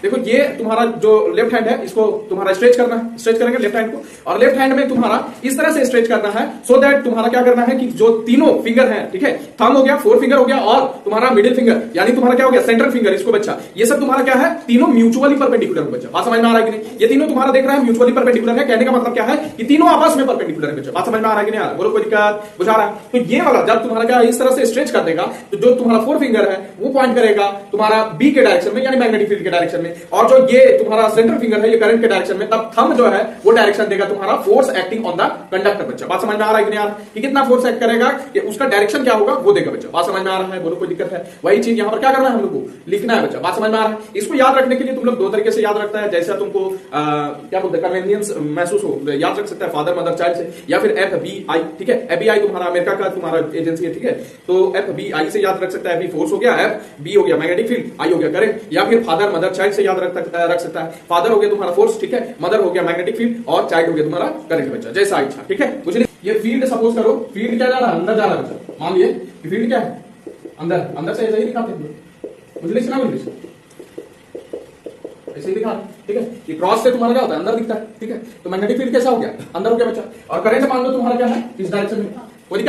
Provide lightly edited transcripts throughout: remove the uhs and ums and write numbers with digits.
देखो ये तुम्हारा जो लेफ्ट हैंड है इसको तुम्हारा स्ट्रेच करना है, स्ट्रेच करेंगे लेफ्ट हैंड को, और लेफ्ट हैंड में तुम्हारा इस तरह से स्ट्रेच करना है सो दैट तुम्हारा क्या करना है कि जो तीनों फिंगर है, ठीक है, थंब हो गया, फोर फिंगर हो गया और तुम्हारा मिडिल फिंगर यानी तुम्हारा क्या हो गया सेंट्रल फिंगर, इसको बच्चा ये सब तुम्हारा क्या है, तीनों म्यूचुअली परपेंडिकुलर हो बच्चा। बात समझ में आ रहा है कि नहीं? ये तीनों तुम्हारा देख रहा है म्यूचुअली परपेंडिकुलर है, कहने का मतलब क्या है कि तीनों आपस में परपेंडिकुलर है बच्चा। बात समझ में आ रहा है कि नहीं आ रहा? बोलो कोई दिक्कत बुझा रहा है? तो ये वाला जब तुम्हारा क्या इस तरह से स्ट्रेच कर देगा तो जो तुम्हारा फोर फिंगर है वो पॉइंट करेगा तुम्हारा बी के डायरेक्शन में यानी मैग्नेटिक फील्ड के डायरेक्शन में, और जो ये तुम्हारा सेंट्रल फिंगर है ये करंट के डायरेक्शन में, तब थंब जो है वो डायरेक्शन देगा तुम्हारा force acting on the conductor बच्चा। बात समझ में आ रहा है कि नहीं आ रहा? कि कितना फोर्स एक्ट करेगा कि उसका डायरेक्शन क्या होगा वो देगा बच्चा। बात समझ में आ रहा है? बोलो कोई दिक्कत है? वही चीज यहां पर क्या करना है हम लोग को लिखना है बच्चा। बात समझ में आ रहा है? इसको याद रखने के लिए तुम लोग दो तरीके से याद रखता है, जैसा तुमको क्या बोलते हैं कन्वीनियंस महसूस हो, याद रख सकता है फादर मदर चाइल्ड से, या फिर FBI, ठीक है, FBI तुम्हारा अमेरिका का तुम्हारा एजेंसी है, ठीक है, तो FBI से याद रख सकता है, फोर्स हो गया, B हो गया मैग्नेटिक फील्ड, I हो गया करंट, या फिर फादर मदर चाइल्ड से याद रख सकता है, फादर हो गया तुम्हारा फोर्स, ठीक है, मदर हो गया मैग्नेटिक फील्ड और चाइल्ड हो गया तुम्हारा करंट बच्चा, जैसा इच्छा, ठीक है। कुछ नहीं, ये फील्ड सपोज करो, फील्ड क्या जा रहा है, अंदर जा रहा है बच्चा, मान लिए फील्ड क्या है अंदर, अंदर से ऐसे ही दिखाते हैं मुझे लिखना ऐसे ही दिखा, ठीक है। ये क्रॉस से तुम्हारा क्या होता है अंदर दिखता है, ठीक है, तो मैग्नेटिक फील्ड कैसा हो गया अंदर हो गया बच्चा, और करंट मान लो तुम्हारा क्या है इस डायरेक्शन में, कोई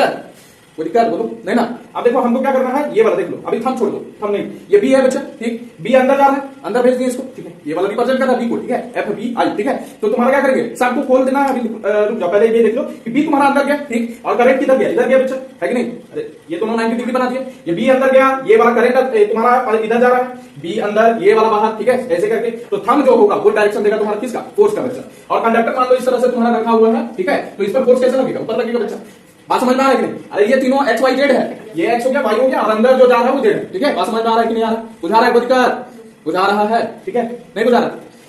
दिक्कत बोलो नहीं ना। अब देखो हमको क्या करना है, ये वाला देख लो, अभी थंब छोड़ दो, थंब नहीं, ये बी है बच्चा, ठीक, बी अंदर जा रहा है, अंदर भेज दिए इसको, ठीक है, ये वाला रिप्रेजेंट कर रहा है बी को, ठीक है, FBI, ठीक है, तो तुम्हारा क्या करेंगे सबको खोल देना है, अभी रुक जाओ पहले ये देख लो कि बी तुम्हारा अंदर गया, ठीक, और करंट किधर गया, इधर गया बच्चा, है कि नहीं? अरे ये दोनों 90 डिग्री बना दिए, ये बी अंदर गया, ये वाला करंट तुम्हारा इधर जा रहा है, बी अंदर ये वाला बाहर, ठीक है, ऐसे करके, तो थंब जो होगा वो डायरेक्शन देगा तुम्हारा किसका, फोर्स का बच्चा, और कंडक्टर मान लो इस तरह से तुम्हारा रखा हुआ है, ठीक है, तो इस पर फोर्स कैसे लगेगा, ऊपर लगेगा बच्चा। बात समझ में आ रहा है कि नहीं? अरे ये तीनों एक्स वाई जेड है, ये एक्स हो गया वाई हो गया और अंदर जो जा रहा है वो जेड है, ठीक है। बात समझ में आ रहा है कि नहीं आ रहा? बुझा रहा है कोई दिक्कत? बुझा रहा है, ठीक है, नहीं बुझा रहा,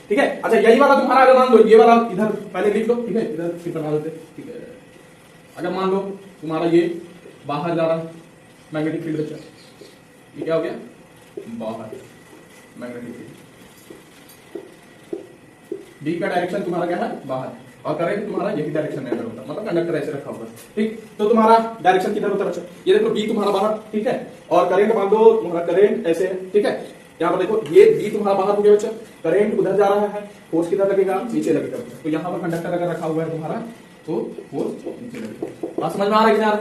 ठीक है। अच्छा यही वाला तुम्हारा अगर मान लो ये वाला इधर पहले लिख लो, ठीक है, इधर फिर बना देते, ठीक है। अगर मान लो तुम्हारा ये बाहर जा रहा है मैग्नेटिक फील्ड बच्चा, ये क्या हो गया बाहर मैग्नेटिक फील्ड, डी का डायरेक्शन तुम्हारा क्या है बाहर, और करंट तुम्हारा यही डायरेक्शन में अंदर होता है, मतलब कंडक्टर ऐसे रखा हुआ है, ठीक, तो तुम्हारा डायरेक्शन किधर होता है बच्चा, ये देखो बी तुम्हारा बाहर, ठीक है, और करंट मान लो तुम्हारा करंट ऐसे है, ठीक है, यहाँ पर देखो ये बी तुम्हारा बाहर हो गया बच्चा, करंट उधर जा रहा है, फोर्स किधर लगेगा नीचे लगेगा, तो यहाँ पर कंडक्टर अगर रखा हुआ है तुम्हारा तो फोर्स नीचे लगेगा। बात समझ में आ रहा है कि नहीं आ रहा?